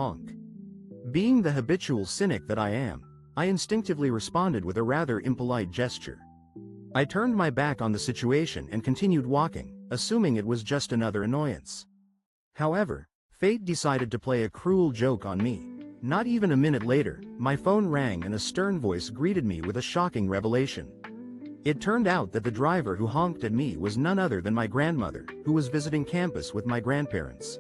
honk. Being the habitual cynic that I am, I instinctively responded with a rather impolite gesture. I turned my back on the situation and continued walking, assuming it was just another annoyance. However, fate decided to play a cruel joke on me. Not even a minute later, my phone rang and a stern voice greeted me with a shocking revelation. It turned out that the driver who honked at me was none other than my grandmother, who was visiting campus with my grandparents.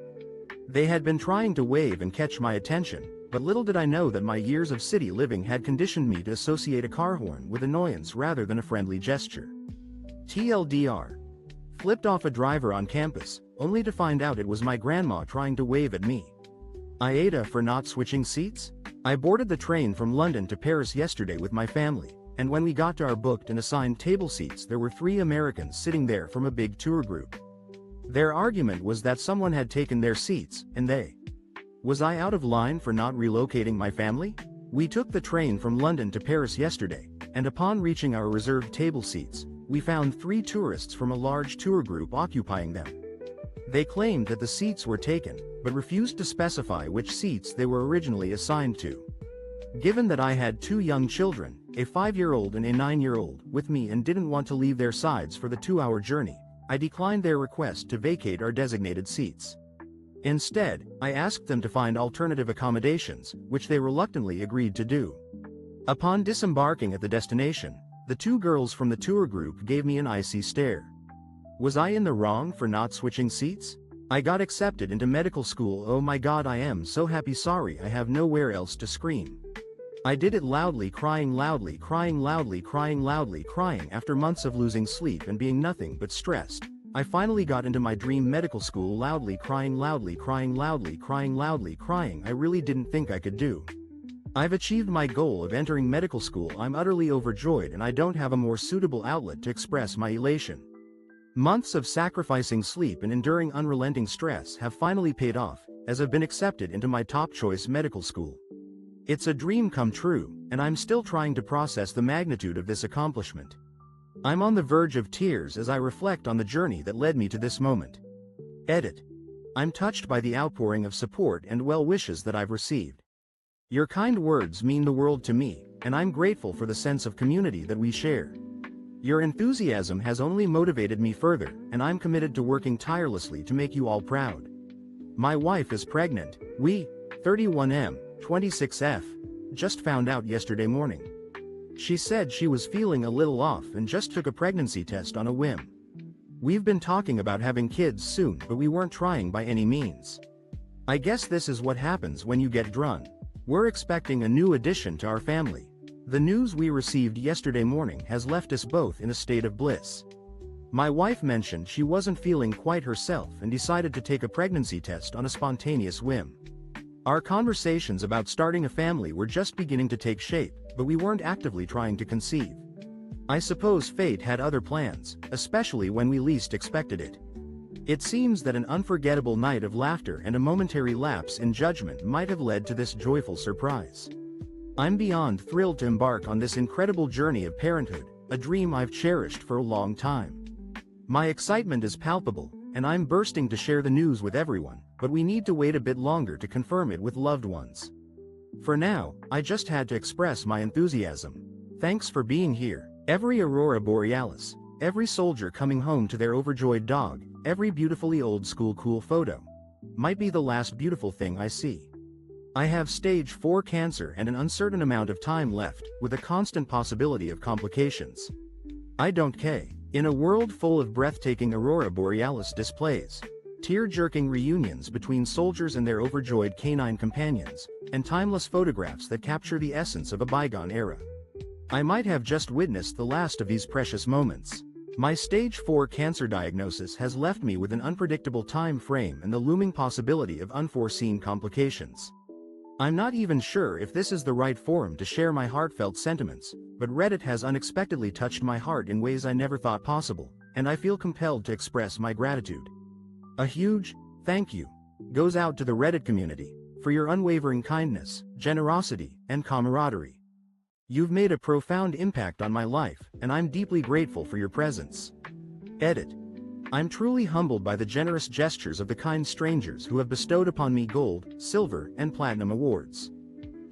They had been trying to wave and catch my attention, but little did I know that my years of city living had conditioned me to associate a car horn with annoyance rather than a friendly gesture. TLDR. Flipped off a driver on campus, only to find out it was my grandma trying to wave at me. AITA for not switching seats? I boarded the train from London to Paris yesterday with my family, and when we got to our booked and assigned table seats there were 3 Americans sitting there from a big tour group. Their argument was that someone had taken their seats, and they. Was I out of line for not relocating my family? We took the train from London to Paris yesterday, and upon reaching our reserved table seats, we found 3 tourists from a large tour group occupying them. They claimed that the seats were taken, but refused to specify which seats they were originally assigned to. Given that I had 2 young children, a 5-year-old and a 9-year-old, with me and didn't want to leave their sides for the 2-hour journey, I declined their request to vacate our designated seats. Instead, I asked them to find alternative accommodations, which they reluctantly agreed to do. Upon disembarking at the destination, the 2 girls from the tour group gave me an icy stare. Was I in the wrong for not switching seats? I got accepted into medical school. Oh my god, I am so happy. Sorry, I have nowhere else to scream. I did it loudly, crying loudly, crying loudly, crying loudly, crying. After months of losing sleep and being nothing but stressed, I finally got into my dream medical school, loudly crying, loudly crying, loudly crying, loudly crying. I really didn't think I could do. I've achieved my goal of entering medical school. I'm utterly overjoyed and I don't have a more suitable outlet to express my elation. Months of sacrificing sleep and enduring unrelenting stress have finally paid off, as I've been accepted into my top choice medical school. It's a dream come true, and I'm still trying to process the magnitude of this accomplishment. I'm on the verge of tears as I reflect on the journey that led me to this moment. Edit. I'm touched by the outpouring of support and well wishes that I've received. Your kind words mean the world to me, and I'm grateful for the sense of community that we share. Your enthusiasm has only motivated me further, and I'm committed to working tirelessly to make you all proud. My wife is pregnant. We, 31M, 26F, just found out yesterday morning. She said she was feeling a little off and just took a pregnancy test on a whim. We've been talking about having kids soon, but we weren't trying by any means. I guess this is what happens when you get drunk. We're expecting a new addition to our family. The news we received yesterday morning has left us both in a state of bliss. My wife mentioned she wasn't feeling quite herself and decided to take a pregnancy test on a spontaneous whim. Our conversations about starting a family were just beginning to take shape, but we weren't actively trying to conceive. I suppose fate had other plans, especially when we least expected it. It seems that an unforgettable night of laughter and a momentary lapse in judgment might have led to this joyful surprise. I'm beyond thrilled to embark on this incredible journey of parenthood, a dream I've cherished for a long time. My excitement is palpable, and I'm bursting to share the news with everyone, but we need to wait a bit longer to confirm it with loved ones. For now, I just had to express my enthusiasm. Thanks for being here. Every aurora borealis, every soldier coming home to their overjoyed dog, every beautifully old school cool photo might be the last beautiful thing I see. I have stage 4 cancer and an uncertain amount of time left, with a constant possibility of complications. I don't care. In a world full of breathtaking aurora borealis displays, tear-jerking reunions between soldiers and their overjoyed canine companions, and timeless photographs that capture the essence of a bygone era, I might have just witnessed the last of these precious moments. My stage 4 cancer diagnosis has left me with an unpredictable time frame and the looming possibility of unforeseen complications. I'm not even sure if this is the right forum to share my heartfelt sentiments, but Reddit has unexpectedly touched my heart in ways I never thought possible, and I feel compelled to express my gratitude. A huge thank you goes out to the Reddit community for your unwavering kindness, generosity, and camaraderie. You've made a profound impact on my life, and I'm deeply grateful for your presence. Edit. I'm truly humbled by the generous gestures of the kind strangers who have bestowed upon me gold, silver, and platinum awards.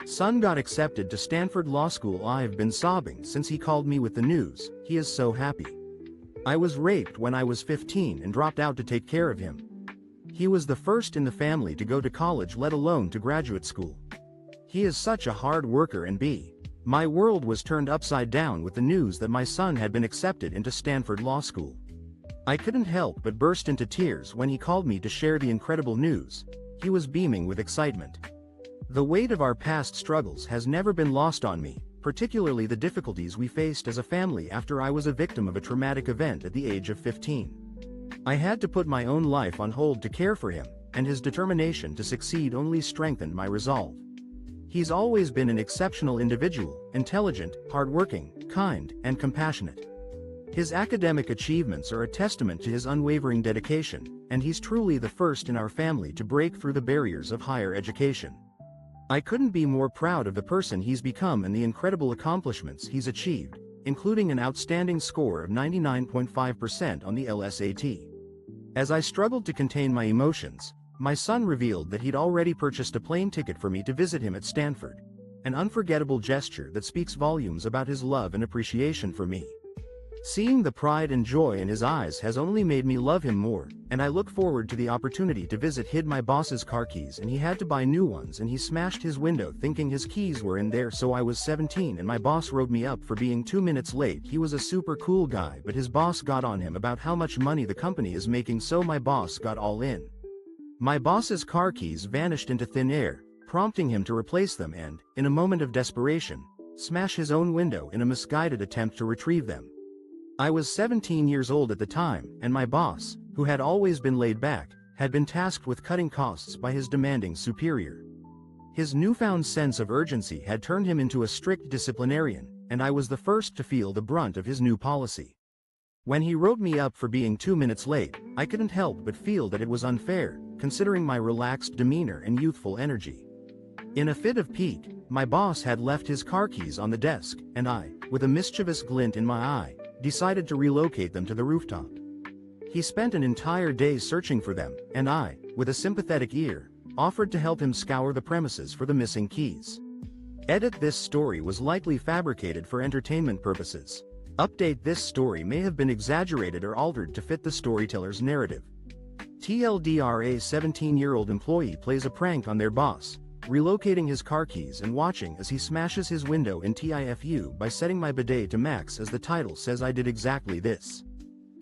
Son got accepted to Stanford Law School. I've been sobbing since he called me with the news. He is so happy. I was raped when I was 15 and dropped out to take care of him. He was the first in the family to go to college, let alone to graduate school. He is such a hard worker and my world was turned upside down with the news that my son had been accepted into Stanford Law School. I couldn't help but burst into tears when he called me to share the incredible news. He was beaming with excitement. The weight of our past struggles has never been lost on me, particularly the difficulties we faced as a family after I was a victim of a traumatic event at the age of 15. I had to put my own life on hold to care for him, and his determination to succeed only strengthened my resolve. He's always been an exceptional individual, intelligent, hardworking, kind, and compassionate. His academic achievements are a testament to his unwavering dedication, and he's truly the first in our family to break through the barriers of higher education. I couldn't be more proud of the person he's become and the incredible accomplishments he's achieved, including an outstanding score of 99.5% on the LSAT. As I struggled to contain my emotions, my son revealed that he'd already purchased a plane ticket for me to visit him at Stanford, an unforgettable gesture that speaks volumes about his love and appreciation for me. Seeing the pride and joy in his eyes has only made me love him more, and I look forward to the opportunity to visit. Hid my boss's car keys and he had to buy new ones, and he smashed his window thinking his keys were in there. So I was 17 and my boss wrote me up for being 2 minutes late. He was a super cool guy, but his boss got on him about how much money the company is making, so my boss got all in. My boss's car keys vanished into thin air, prompting him to replace them and, in a moment of desperation, smash his own window in a misguided attempt to retrieve them. I was 17 years old at the time, and my boss, who had always been laid back, had been tasked with cutting costs by his demanding superior. His newfound sense of urgency had turned him into a strict disciplinarian, and I was the first to feel the brunt of his new policy. When he wrote me up for being 2 minutes late, I couldn't help but feel that it was unfair, considering my relaxed demeanor and youthful energy. In a fit of pique, my boss had left his car keys on the desk, and I, with a mischievous glint in my eye, decided to relocate them to the rooftop. He spent an entire day searching for them, and I, with a sympathetic ear, offered to help him scour the premises for the missing keys. Edit: this story was likely fabricated for entertainment purposes. Update: this story may have been exaggerated or altered to fit the storyteller's narrative. TLDR: a 17-year-old employee plays a prank on their boss, relocating his car keys and watching as he smashes his window in TIFU by setting my bidet to max. As the title says, I did exactly this.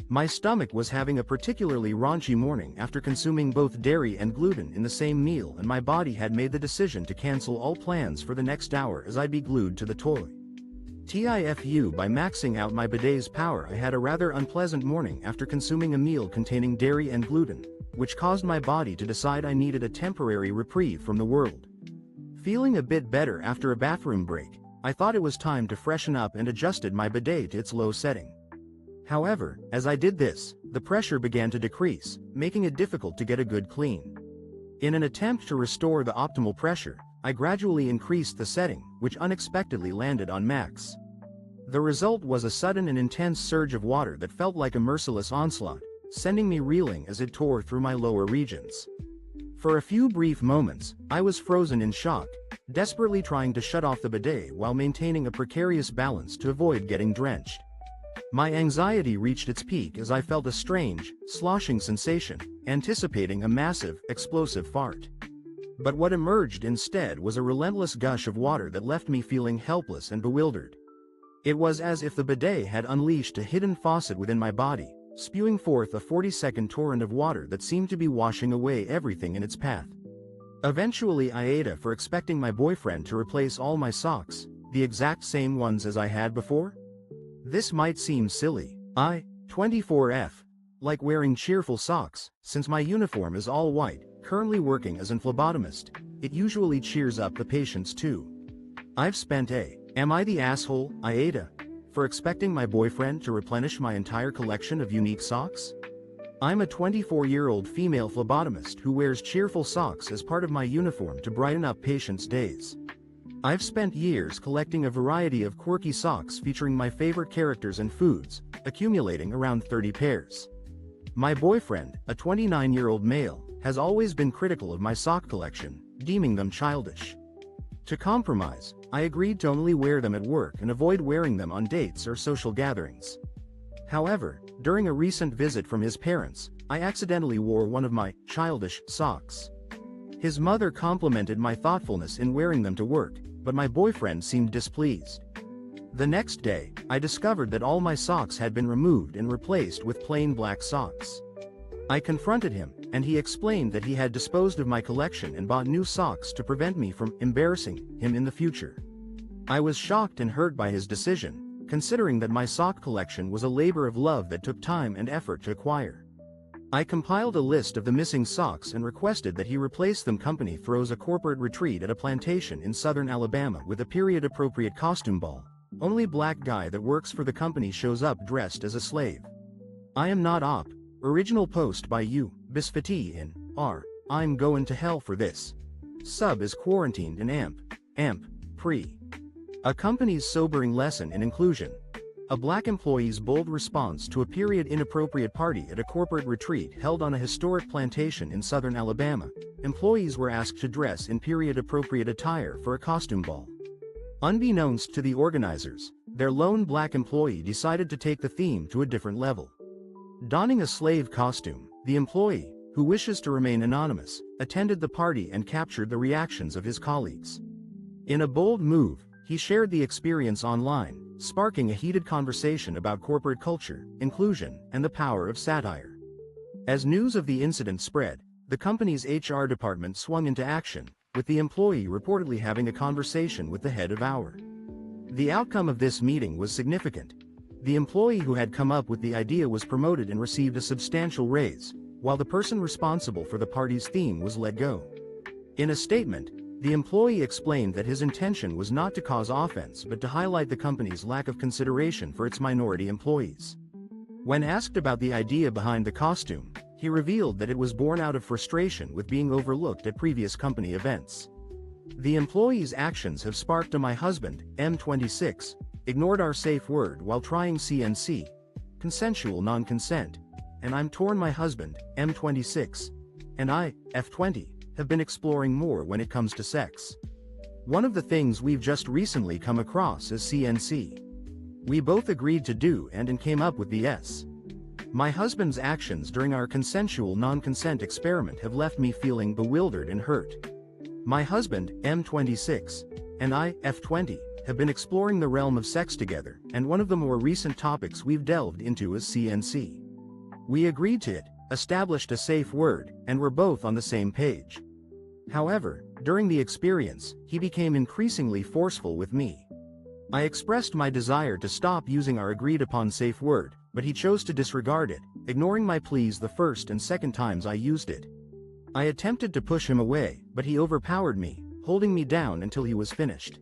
My stomach was having a particularly raunchy morning after consuming both dairy and gluten in the same meal, and my body had made the decision to cancel all plans for the next hour as I'd be glued to the toilet. TIFU by maxing out my bidet's power. I had a rather unpleasant morning after consuming a meal containing dairy and gluten, which caused my body to decide I needed a temporary reprieve from the world. Feeling a bit better after a bathroom break, I thought it was time to freshen up and adjusted my bidet to its low setting. However, as I did this, the pressure began to decrease, making it difficult to get a good clean. In an attempt to restore the optimal pressure, I gradually increased the setting, which unexpectedly landed on max. The result was a sudden and intense surge of water that felt like a merciless onslaught, sending me reeling as it tore through my lower regions. For a few brief moments, I was frozen in shock, desperately trying to shut off the bidet while maintaining a precarious balance to avoid getting drenched. My anxiety reached its peak as I felt a strange, sloshing sensation, anticipating a massive, explosive fart. But what emerged instead was a relentless gush of water that left me feeling helpless and bewildered. It was as if the bidet had unleashed a hidden faucet within my body, spewing forth a 40-second torrent of water that seemed to be washing away everything in its path. Eventually, AITA for expecting my boyfriend to replace all my socks, the exact same ones as I had before? This might seem silly. I, 24F, like wearing cheerful socks, since my uniform is all white, currently working as an phlebotomist. It usually cheers up the patients too. I've spent am I the asshole, AITA, for expecting my boyfriend to replenish my entire collection of unique socks? I'm a 24-year-old female phlebotomist who wears cheerful socks as part of my uniform to brighten up patients' days. I've spent years collecting a variety of quirky socks featuring my favorite characters and foods, accumulating around 30 pairs. My boyfriend, a 29-year-old male, has always been critical of my sock collection, deeming them childish. To compromise, I agreed to only wear them at work and avoid wearing them on dates or social gatherings. However, during a recent visit from his parents, I accidentally wore one of my childish socks. His mother complimented my thoughtfulness in wearing them to work, but my boyfriend seemed displeased. The next day, I discovered that all my socks had been removed and replaced with plain black socks. I confronted him, and he explained that he had disposed of my collection and bought new socks to prevent me from embarrassing him in the future. I was shocked and hurt by his decision, considering that my sock collection was a labor of love that took time and effort to acquire. I compiled a list of the missing socks and requested that he replace them. Company throws a corporate retreat at a plantation in southern Alabama with a period-appropriate costume ball. Only black guy that works for the company shows up dressed as a slave. I am not op. Original post by you, Bisfati in R. I'm going to hell for this. Sub is quarantined in amp, pre. A company's sobering lesson in inclusion. A black employee's bold response to a period-inappropriate party at a corporate retreat held on a historic plantation in southern Alabama. Employees were asked to dress in period-appropriate attire for a costume ball. Unbeknownst to the organizers, their lone black employee decided to take the theme to a different level. Donning a slave costume, the employee, who wishes to remain anonymous, attended the party and captured the reactions of his colleagues. In a bold move, he shared the experience online, sparking a heated conversation about corporate culture, inclusion, and the power of satire. As news of the incident spread, the company's HR department swung into action, with the employee reportedly having a conversation with the head of HR. The outcome of this meeting was significant. The employee who had come up with the idea was promoted and received a substantial raise, while the person responsible for the party's theme was let go. In a statement, the employee explained that his intention was not to cause offense but to highlight the company's lack of consideration for its minority employees. When asked about the idea behind the costume, he revealed that it was born out of frustration with being overlooked at previous company events. The employee's actions have sparked a "my husband, M26, ignored our safe word while trying CNC, consensual non-consent, and I'm torn. My husband, M26, and I, F20, have been exploring more when it comes to sex. One of the things we've just recently come across is CNC. We both agreed to do and came up with the S. My husband's actions during our consensual non-consent experiment have left me feeling bewildered and hurt. My husband, M26, and I, F20, have been exploring the realm of sex together, and one of the more recent topics we've delved into is CNC. We agreed to it, established a safe word, and were both on the same page. However, during the experience, he became increasingly forceful with me. I expressed my desire to stop using our agreed-upon safe word, but he chose to disregard it, ignoring my pleas the first and second times I used it. I attempted to push him away, but he overpowered me, holding me down until he was finished.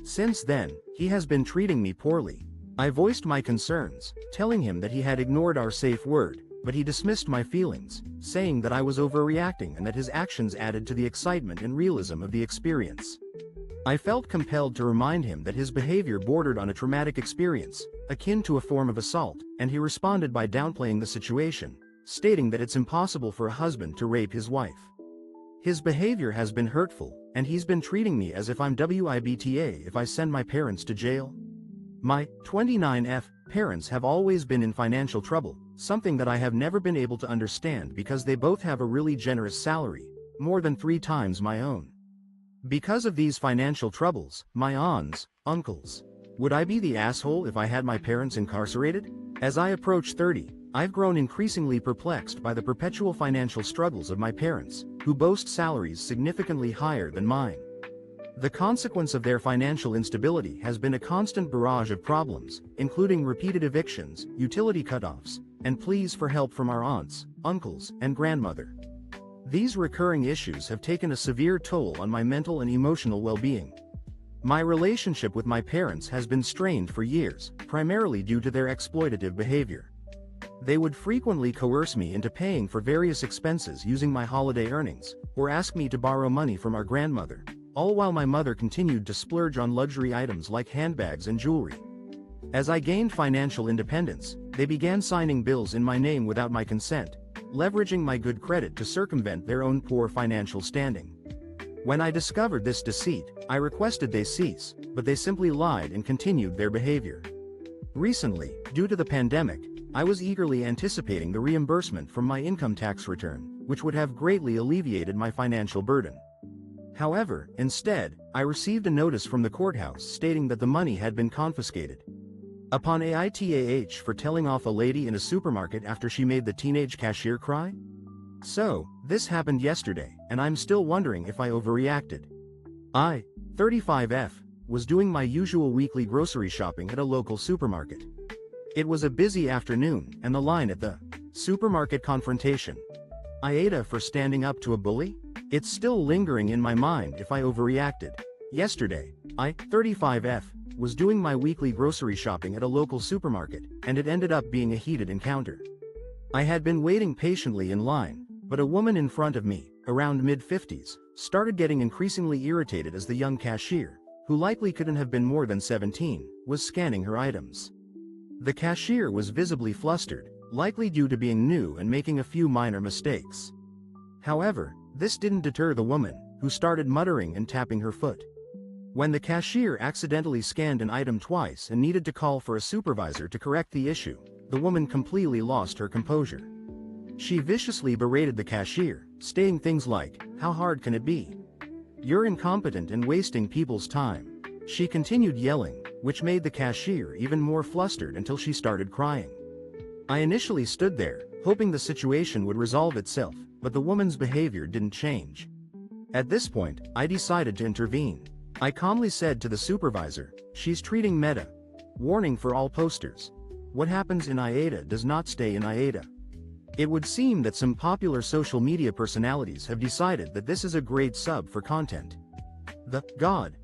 Since then, he has been treating me poorly. I voiced my concerns, telling him that he had ignored our safe word, but he dismissed my feelings, saying that I was overreacting and that his actions added to the excitement and realism of the experience. I felt compelled to remind him that his behavior bordered on a traumatic experience, akin to a form of assault, and he responded by downplaying the situation, stating that it's impossible for a husband to rape his wife. His behavior has been hurtful, and he's been treating me as if I'm WIBTA if I send my parents to jail. My 29F parents have always been in financial trouble, something that I have never been able to understand because they both have a really generous salary, more than 3 times my own. Because of these financial troubles, my aunts, uncles. Would I be the asshole if I had my parents incarcerated? As I approach 30, I've grown increasingly perplexed by the perpetual financial struggles of my parents, who boast salaries significantly higher than mine. The consequence of their financial instability has been a constant barrage of problems, including repeated evictions, utility cutoffs, and pleas for help from our aunts, uncles, and grandmother. These recurring issues have taken a severe toll on my mental and emotional well-being. My relationship with my parents has been strained for years, primarily due to their exploitative behavior. They would frequently coerce me into paying for various expenses using my holiday earnings, or ask me to borrow money from our grandmother, all while my mother continued to splurge on luxury items like handbags and jewelry. As I gained financial independence, they began signing bills in my name without my consent, leveraging my good credit to circumvent their own poor financial standing. When I discovered this deceit, I requested they cease, but they simply lied and continued their behavior. Recently, due to the pandemic, I was eagerly anticipating the reimbursement from my income tax return, which would have greatly alleviated my financial burden. However, instead, I received a notice from the courthouse stating that the money had been confiscated. Upon AITA for telling off a lady in a supermarket after she made the teenage cashier cry? So, this happened yesterday, and I'm still wondering if I overreacted. I, 35F, was doing my usual weekly grocery shopping at a local supermarket. It was a busy afternoon, and the line at the supermarket confrontation. AITA for standing up to a bully? It's still lingering in my mind if I overreacted. Yesterday, I, 35F, was doing my weekly grocery shopping at a local supermarket, and it ended up being a heated encounter. I had been waiting patiently in line, but a woman in front of me, around mid-50s, started getting increasingly irritated as the young cashier, who likely couldn't have been more than 17, was scanning her items. The cashier was visibly flustered, likely due to being new and making a few minor mistakes. However, this didn't deter the woman, who started muttering and tapping her foot. When the cashier accidentally scanned an item twice and needed to call for a supervisor to correct the issue, the woman completely lost her composure. She viciously berated the cashier, saying things like, "How hard can it be? You're incompetent and wasting people's time." She continued yelling, which made the cashier even more flustered until she started crying. I initially stood there, hoping the situation would resolve itself, but the woman's behavior didn't change. At this point, I decided to intervene. I calmly said to the supervisor, "She's treating Meta. Warning for all posters. What happens in AITA does not stay in AITA." It would seem that some popular social media personalities have decided that this is a great sub for content. The God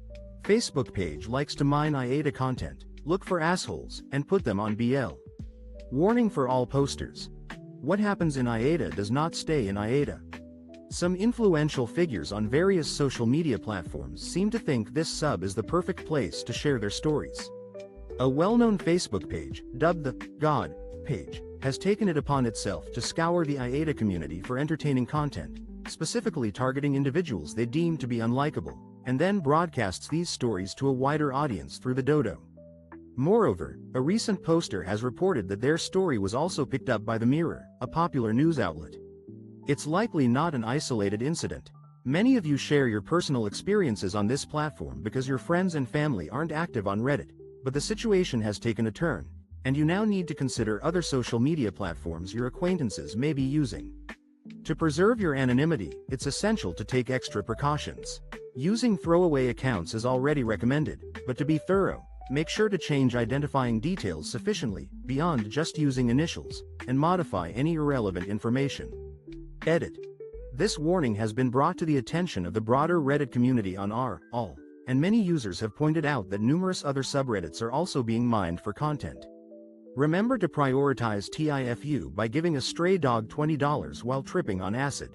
Facebook page likes to mine AITA content, look for assholes, and put them on BL. Warning for all posters. What happens in AITA does not stay in AITA. Some influential figures on various social media platforms seem to think this sub is the perfect place to share their stories. A well-known Facebook page, dubbed the God page, has taken it upon itself to scour the AITA community for entertaining content, specifically targeting individuals they deem to be unlikable, and then broadcasts these stories to a wider audience through the dodo. Moreover, a recent poster has reported that their story was also picked up by The Mirror, a popular news outlet. It's likely not an isolated incident. Many of you share your personal experiences on this platform because your friends and family aren't active on Reddit, but the situation has taken a turn, and you now need to consider other social media platforms your acquaintances may be using. To preserve your anonymity, it's essential to take extra precautions. Using throwaway accounts is already recommended, but to be thorough, make sure to change identifying details sufficiently, beyond just using initials, and modify any irrelevant information. Edit. This warning has been brought to the attention of the broader Reddit community on r/all, and many users have pointed out that numerous other subreddits are also being mined for content. Remember to prioritize TIFU by giving a stray dog $20 while tripping on acid.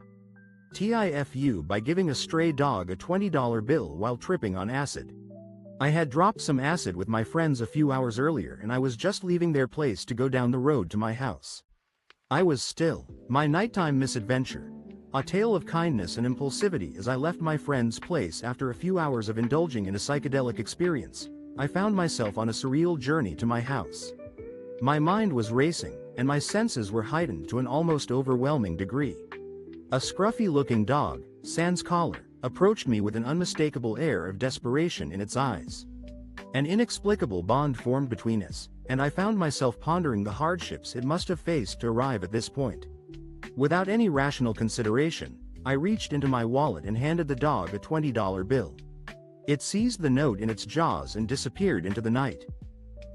TIFU by giving a stray dog a $20 bill while tripping on acid. I had dropped some acid with my friends a few hours earlier and I was just leaving their place to go down the road to my house. I was still, my nighttime misadventure, a tale of kindness and impulsivity as I left my friend's place after a few hours of indulging in a psychedelic experience. I found myself on a surreal journey to my house. My mind was racing, and my senses were heightened to an almost overwhelming degree. A scruffy-looking dog, sans collar, approached me with an unmistakable air of desperation in its eyes. An inexplicable bond formed between us, and I found myself pondering the hardships it must have faced to arrive at this point. Without any rational consideration, I reached into my wallet and handed the dog a $20 bill. It seized the note in its jaws and disappeared into the night.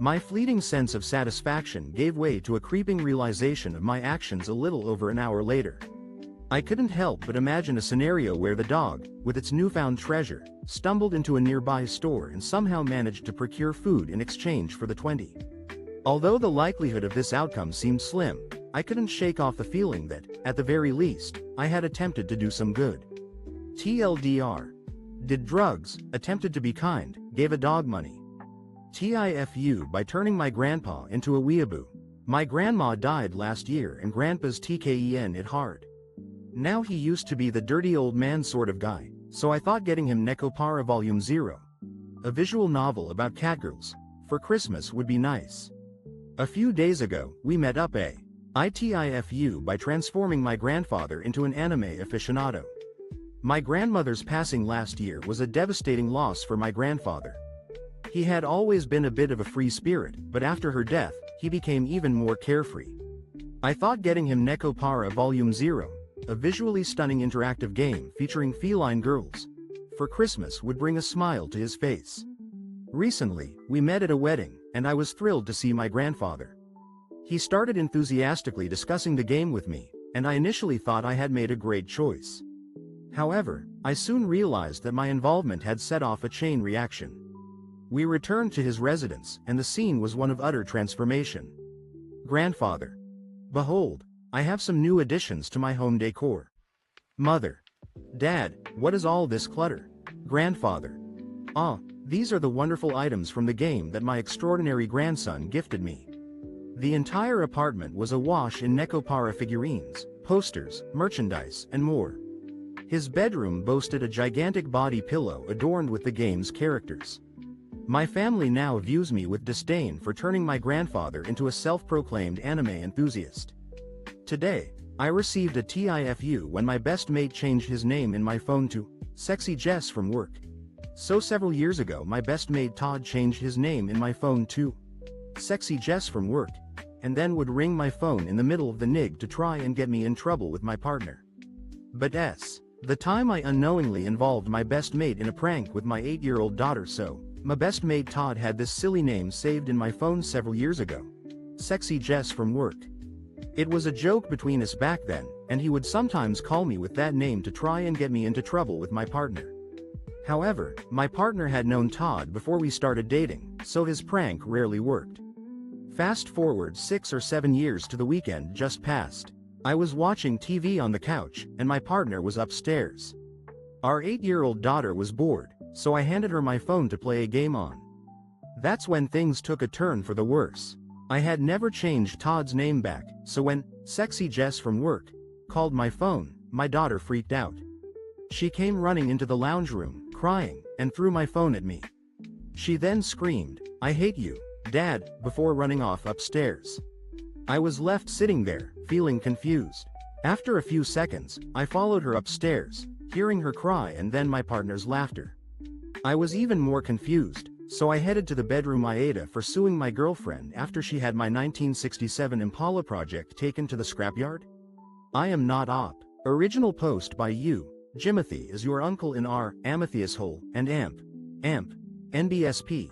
My fleeting sense of satisfaction gave way to a creeping realization of my actions a little over an hour later. I couldn't help but imagine a scenario where the dog, with its newfound treasure, stumbled into a nearby store and somehow managed to procure food in exchange for the $20. Although the likelihood of this outcome seemed slim, I couldn't shake off the feeling that, at the very least, I had attempted to do some good. TLDR. Did drugs, attempted to be kind, gave a dog money. TIFU by turning my grandpa into a weeaboo. My grandma died last year and grandpa's TKEN it hard. Now he used to be the dirty old man sort of guy, so I thought getting him Nekopara Volume 0, a visual novel about catgirls, for Christmas would be nice. A few days ago, we met up AITIFU by transforming my grandfather into an anime aficionado. My grandmother's passing last year was a devastating loss for my grandfather. He had always been a bit of a free spirit, but after her death, he became even more carefree. I thought getting him Nekopara Volume 0, a visually stunning interactive game featuring feline girls, for Christmas would bring a smile to his face. Recently, we met at a wedding, and I was thrilled to see my grandfather. He started enthusiastically discussing the game with me, and I initially thought I had made a great choice. However, I soon realized that my involvement had set off a chain reaction. We returned to his residence, and the scene was one of utter transformation. Grandfather. Behold, I have some new additions to my home decor. Mother. Dad, what is all this clutter? Grandfather. Ah, these are the wonderful items from the game that my extraordinary grandson gifted me. The entire apartment was awash in Nekopara figurines, posters, merchandise, and more. His bedroom boasted a gigantic body pillow adorned with the game's characters. My family now views me with disdain for turning my grandfather into a self-proclaimed anime enthusiast. Today, I received a TIFU when my best mate changed his name in my phone to Sexy Jess from work. So several years ago my best mate Todd changed his name in my phone to Sexy Jess from work, and then would ring my phone in the middle of the nig to try and get me in trouble with my partner. But the time I unknowingly involved my best mate in a prank with my 8-year-old daughter, so my best mate Todd had this silly name saved in my phone several years ago. Sexy Jess from work. It was a joke between us back then, and he would sometimes call me with that name to try and get me into trouble with my partner. However, my partner had known Todd before we started dating, so his prank rarely worked. Fast forward 6 or 7 years to the weekend just passed. I was watching TV on the couch, and my partner was upstairs. Our 8-year-old daughter was bored, so I handed her my phone to play a game on. That's when things took a turn for the worse. I had never changed Todd's name back, so when Sexy Jess from work called my phone, my daughter freaked out. She came running into the lounge room, crying, and threw my phone at me. She then screamed, "I hate you, Dad," before running off upstairs. I was left sitting there, feeling confused. After a few seconds, I followed her upstairs, hearing her cry and then my partner's laughter. I was even more confused, so I headed to the bedroom AITA for suing my girlfriend after she had my 1967 Impala project taken to the scrapyard. I am not op. Original post by you, Jimothy is your uncle in R, Amethyst Hole, and AMP, NBSP.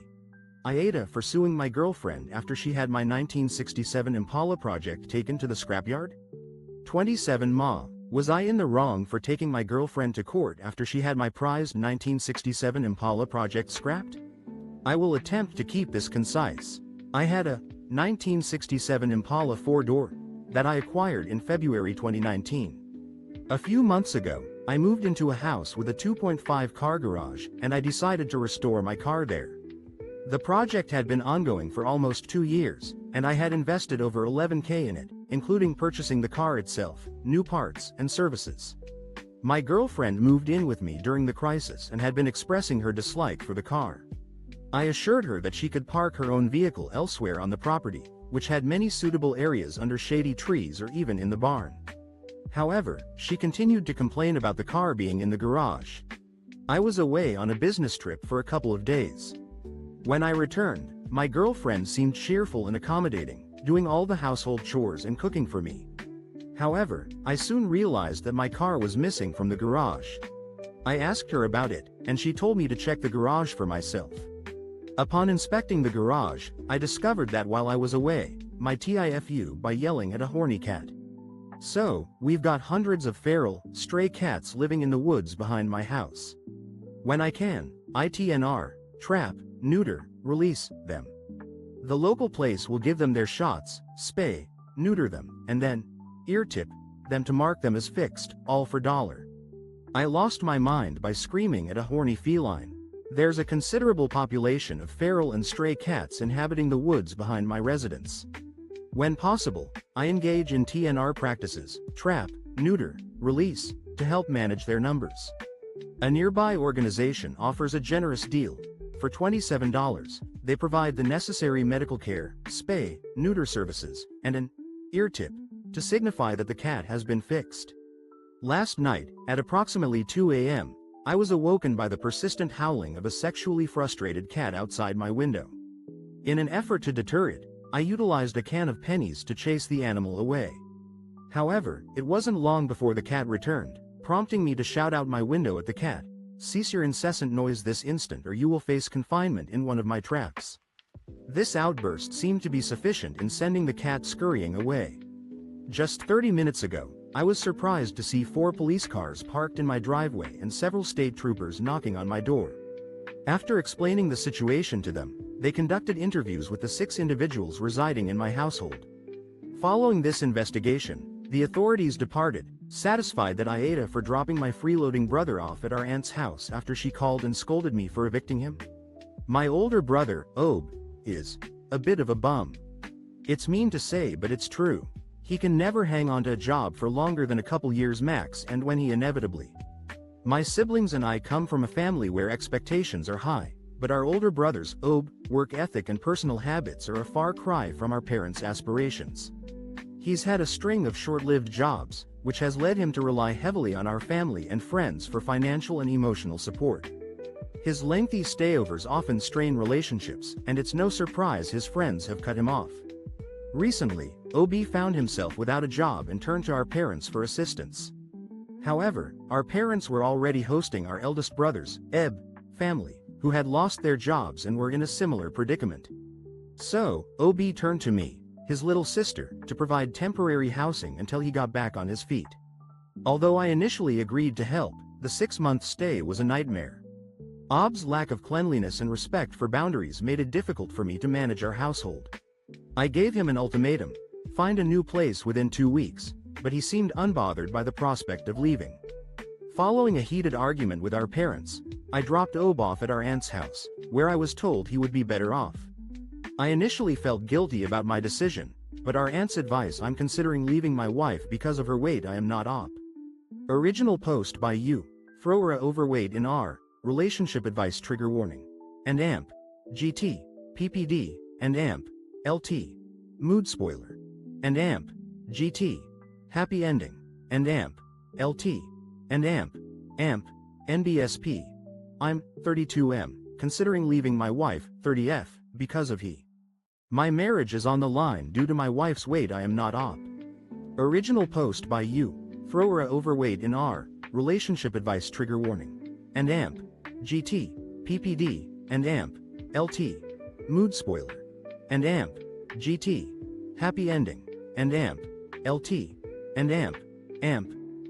AITA for suing my girlfriend after she had my 1967 Impala project taken to the scrapyard? 27 Ma. Was I in the wrong for taking my girlfriend to court after she had my prized 1967 Impala project scrapped? I will attempt to keep this concise. I had a 1967 Impala 4-door that I acquired in February 2019. A few months ago, I moved into a house with a 2.5 car garage, and I decided to restore my car there. The project had been ongoing for almost 2 years, and I had invested over $11,000 in it, including purchasing the car itself, new parts, and services. My girlfriend moved in with me during the crisis and had been expressing her dislike for the car. I assured her that she could park her own vehicle elsewhere on the property, which had many suitable areas under shady trees or even in the barn. However, she continued to complain about the car being in the garage. I was away on a business trip for a couple of days. When I returned, my girlfriend seemed cheerful and accommodating, doing all the household chores and cooking for me. However, I soon realized that my car was missing from the garage. I asked her about it, and she told me to check the garage for myself. Upon inspecting the garage, I discovered that while I was away, my TIFU by yelling at a horny cat. So, we've got hundreds of feral, stray cats living in the woods behind my house. When I can, ITNR, trap, neuter, release them. The local place will give them their shots, spay, neuter them, and then ear tip them to mark them as fixed, all for $1. I lost my mind by screaming at a horny feline. There's a considerable population of feral and stray cats inhabiting the woods behind my residence. When possible, I engage in TNR practices, trap, neuter, release, to help manage their numbers. A nearby organization offers a generous deal. For $27, they provide the necessary medical care, spay, neuter services, and an ear tip to signify that the cat has been fixed. Last night, at approximately 2 a.m., I was awoken by the persistent howling of a sexually frustrated cat outside my window. In an effort to deter it, I utilized a can of pennies to chase the animal away. However, it wasn't long before the cat returned, prompting me to shout out my window at the cat, "Cease your incessant noise this instant or you will face confinement in one of my traps." This outburst seemed to be sufficient in sending the cat scurrying away. Just 30 minutes ago, I was surprised to see 4 police cars parked in my driveway and several state troopers knocking on my door. After explaining the situation to them, they conducted interviews with the 6 individuals residing in my household. Following this investigation, the authorities departed, satisfied that AITA for dropping my freeloading brother off at our aunt's house after she called and scolded me for evicting him. My older brother, Ob, is a bit of a bum. It's mean to say, but it's true. He can never hang on to a job for longer than a couple years max, and when he inevitably. My siblings and I come from a family where expectations are high, but our older brother's, Ob, work ethic and personal habits are a far cry from our parents' aspirations. He's had a string of short-lived jobs, which has led him to rely heavily on our family and friends for financial and emotional support. His lengthy stayovers often strain relationships, and it's no surprise his friends have cut him off. Recently, OB found himself without a job and turned to our parents for assistance. However, our parents were already hosting our eldest brother's, Eb, family, who had lost their jobs and were in a similar predicament. So, OB turned to me, his little sister, to provide temporary housing until he got back on his feet. Although I initially agreed to help, the 6-month stay was a nightmare. Ob's lack of cleanliness and respect for boundaries made it difficult for me to manage our household. I gave him an ultimatum: find a new place within 2 weeks, but he seemed unbothered by the prospect of leaving. Following a heated argument with our parents, I dropped Ob off at our aunt's house, where I was told he would be better off. I initially felt guilty about my decision, but our aunt's advice: I'm considering leaving my wife because of her weight. I am not op. Original post by you, Frora overweight in R, relationship advice trigger warning. And AMP, GT, PPD, and AMP, LT, mood spoiler. And AMP, GT, happy ending. And AMP, LT, and AMP, NBSP. I'm 32M, considering leaving my wife, 30F, because of he. My marriage is on the line due to my wife's weight. I am not op. Original post by you, Frora overweight in R, relationship advice trigger warning. And AMP, GT, PPD, and AMP, LT, mood spoiler. And AMP, GT, happy ending. And AMP, LT, and AMP,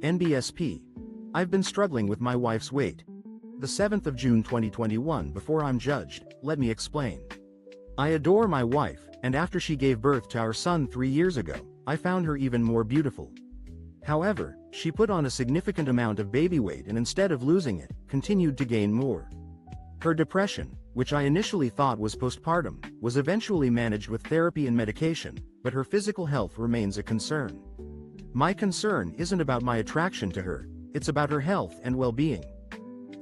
NBSP. I've been struggling with my wife's weight. The 7th of June 2021. Before I'm judged, let me explain. I adore my wife, and after she gave birth to our son 3 years ago, I found her even more beautiful. However, she put on a significant amount of baby weight and instead of losing it, continued to gain more. Her depression, which I initially thought was postpartum, was eventually managed with therapy and medication, but her physical health remains a concern. My concern isn't about my attraction to her, it's about her health and well-being.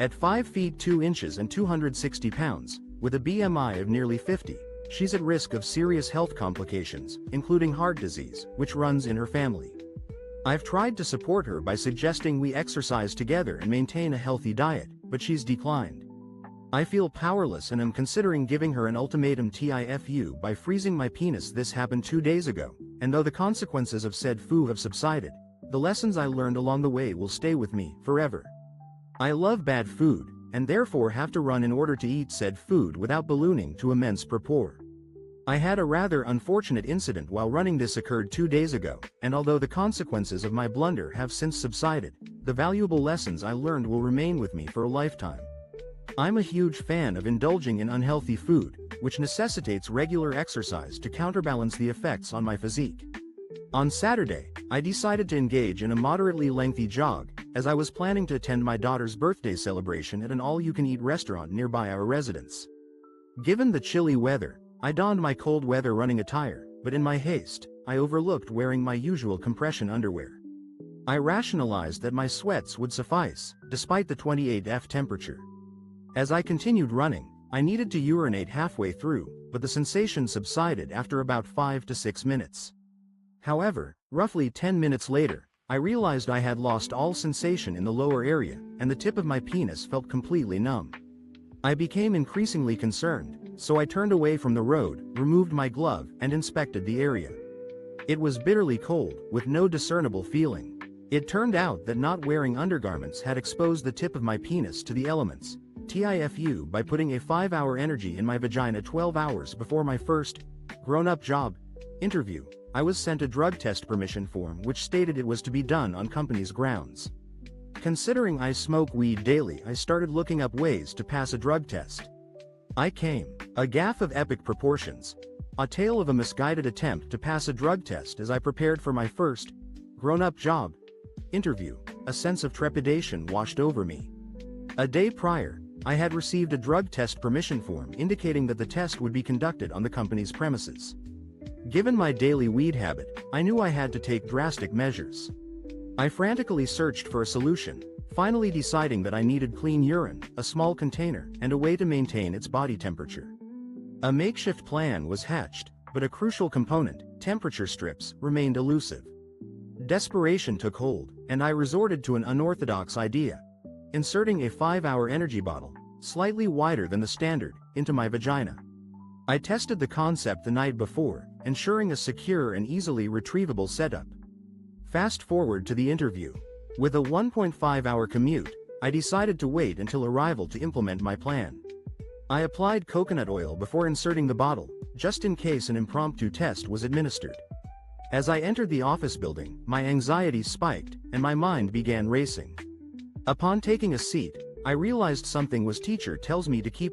At 5 feet 2 inches and 260 pounds, with a BMI of nearly 50, she's at risk of serious health complications, including heart disease, which runs in her family. I've tried to support her by suggesting we exercise together and maintain a healthy diet, but she's declined. I feel powerless and am considering giving her an ultimatum TIFU by freezing my penis. This happened 2 days ago, and though the consequences of said foo have subsided, the lessons I learned along the way will stay with me forever. I love bad food, and therefore have to run in order to eat said food without ballooning to immense purport. I had a rather unfortunate incident while running. This occurred 2 days ago, and although the consequences of my blunder have since subsided, the valuable lessons I learned will remain with me for a lifetime. I'm a huge fan of indulging in unhealthy food, which necessitates regular exercise to counterbalance the effects on my physique. On Saturday, I decided to engage in a moderately lengthy jog, as I was planning to attend my daughter's birthday celebration at an all-you-can-eat restaurant nearby our residence. Given the chilly weather, I donned my cold weather running attire, but in my haste, I overlooked wearing my usual compression underwear. I rationalized that my sweats would suffice, despite the 28°F temperature. As I continued running, I needed to urinate halfway through, but the sensation subsided after about 5 to 6 minutes. However, roughly 10 minutes later, I realized I had lost all sensation in the lower area, and the tip of my penis felt completely numb. I became increasingly concerned, so I turned away from the road, removed my glove, and inspected the area. It was bitterly cold, with no discernible feeling. It turned out that not wearing undergarments had exposed the tip of my penis to the elements, TIFU, by putting a 5-hour energy in my vagina 12 hours before my first grown-up job interview. I was sent a drug test permission form which stated it was to be done on company's grounds. Considering I smoke weed daily, I started looking up ways to pass a drug test. I came a gaffe of epic proportions, a tale of a misguided attempt to pass a drug test as I prepared for my first grown-up job interview. A sense of trepidation washed over me. A day prior, I had received a drug test permission form indicating that the test would be conducted on the company's premises. Given my daily weed habit, I knew I had to take drastic measures. I frantically searched for a solution, finally deciding that I needed clean urine, a small container, and a way to maintain its body temperature. A makeshift plan was hatched, but a crucial component, temperature strips, remained elusive. Desperation took hold, and I resorted to an unorthodox idea: inserting a 5-hour energy bottle, slightly wider than the standard, into my vagina. I tested the concept the night before, ensuring a secure and easily retrievable setup. Fast forward to the interview. With a 1.5-hour commute, I decided to wait until arrival to implement my plan. I applied coconut oil before inserting the bottle, just in case an impromptu test was administered. As I entered the office building, my anxiety spiked, and my mind began racing. Upon taking a seat, I realized something was. Teacher tells me to keep my